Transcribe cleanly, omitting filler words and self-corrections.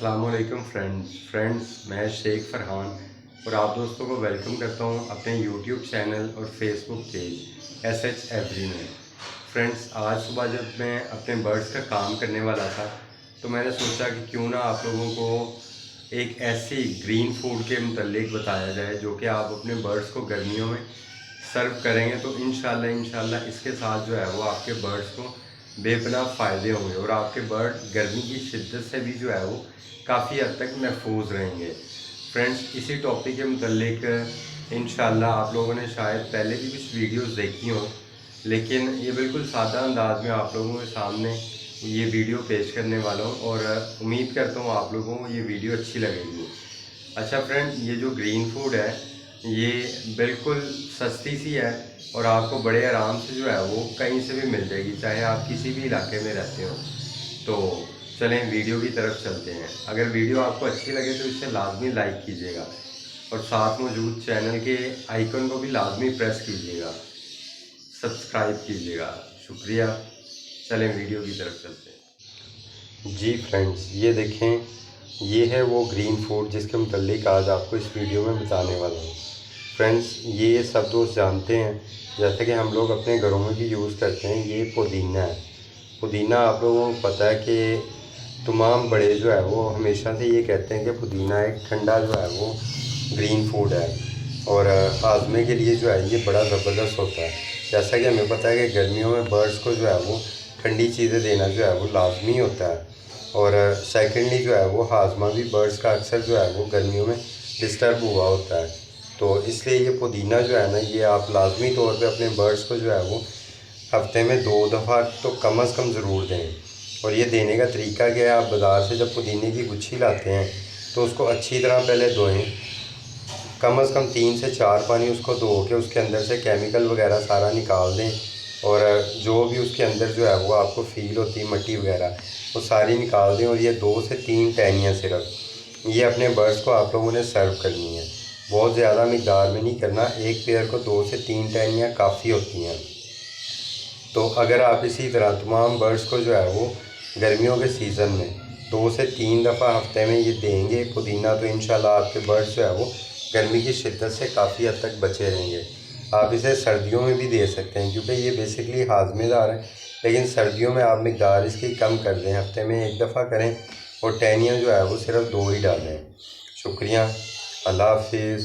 अस्सलामुअलैकुम फ्रेंड्स, मैं शेख फरहान और आप दोस्तों को वेलकम करता हूं अपने यूट्यूब चैनल और फेसबुक पेज SH में। फ्रेंड्स, आज सुबह जब मैं अपने बर्ड्स का काम करने वाला था तो मैंने सोचा कि क्यों ना आप लोगों को एक ऐसी ग्रीन फूड के मुतल्लिक बताया जाए जो कि आप अपने बर्ड्स को गर्मियों में सर्व करेंगे तो इंशाल्लाह इसके साथ जो है वो आपके बर्ड्स को बेपनाह फ़ायदे होंगे और आपके बर्ड गर्मी की शिद्दत से भी जो है वो काफ़ी हद तक महफूज रहेंगे। फ्रेंड्स, इसी टॉपिक के मुतल्लिक इंशाल्लाह आप लोगों ने शायद पहले भी कुछ वीडियोस देखी हों, लेकिन ये बिल्कुल सादा अंदाज में आप लोगों के सामने ये वीडियो पेश करने वाला हूँ और उम्मीद करता हूँ आप लोगों को ये वीडियो अच्छी लगेगी। अच्छा फ्रेंड, ये जो ग्रीन फूड है ये बिल्कुल सस्ती सी है और आपको बड़े आराम से जो है वो कहीं से भी मिल जाएगी, चाहे आप किसी भी इलाके में रहते हो। तो चलें वीडियो की तरफ चलते हैं। अगर वीडियो आपको अच्छी लगे तो इसे लाजमी लाइक कीजिएगा और साथ मौजूद चैनल के आइकन को भी लाजमी प्रेस कीजिएगा, सब्सक्राइब कीजिएगा। शुक्रिया। चलें वीडियो की तरफ चलते हैं। जी फ्रेंड्स, ये देखें, ये है वो ग्रीन फूड जिसके मुतल्लिक आज आपको इस वीडियो में बताने वाला हूँ। फ्रेंड्स, ये सब दोस्त जानते हैं, जैसे कि हम लोग अपने घरों में भी यूज़ करते हैं, ये पुदीना है। पुदीना आप लोगों को पता है कि तमाम बड़े जो है वो हमेशा से ये कहते हैं कि पुदीना एक ठंडा जो है वो ग्रीन फूड है और हाजमे के लिए जो है ये बड़ा ज़बरदस्त होता है। जैसा कि हमें पता है कि गर्मियों में बर्ड्स को जो है वो ठंडी चीज़ें देना जो है वो लाजमी होता है और सेकेंडली जो है वो हाजमा भी बर्ड्स का अक्सर जो है वो गर्मियों में डिस्टर्ब हुआ होता है। तो इसलिए ये पुदीना जो है ना, ये आप लाजमी तौर पे अपने बर्ड्स को जो है वो हफ्ते में 2 दफ़ा तो कम अज़ कम ज़रूर दें। और ये देने का तरीका क्या है, आप बाज़ार से जब पुदीने की गुच्छी लाते हैं तो उसको अच्छी तरह पहले धोएं, कम अज़ कम 3 से 4 पानी उसको धो के उसके अंदर से केमिकल वगैरह सारा निकाल दें और जो भी उसके अंदर जो है वो आपको फील होती है मट्टी वगैरह वो सारी निकाल दें। और ये 2 से 3 टहनियाँ सिर्फ ये अपने बर्ड्स को आप लोगों ने सर्व करनी है। बहुत ज़्यादा मिकदार में नहीं करना, एक पेयर को 2 से 3 टहनियाँ काफ़ी होती हैं। तो अगर आप इसी तरह तमाम बर्ड्स को जो है वो गर्मियों के सीज़न में 2 से 3 दफ़ा हफ्ते में ये देंगे पुदीना, तो इंशाल्लाह आपके बर्ड्स जो है वो गर्मी की शिद्दत से काफ़ी हद तक बचे रहेंगे। आप इसे सर्दियों में भी दे सकते हैं क्योंकि ये बेसिकली हाजमेदार है, लेकिन सर्दियों में आप मिकदार इसकी कम कर दें, हफ्ते में 1 दफ़ा करें और टहनियाँ जो है वो सिर्फ 2 ही डालें। शुक्रिया। अल्लाह हाफिज़।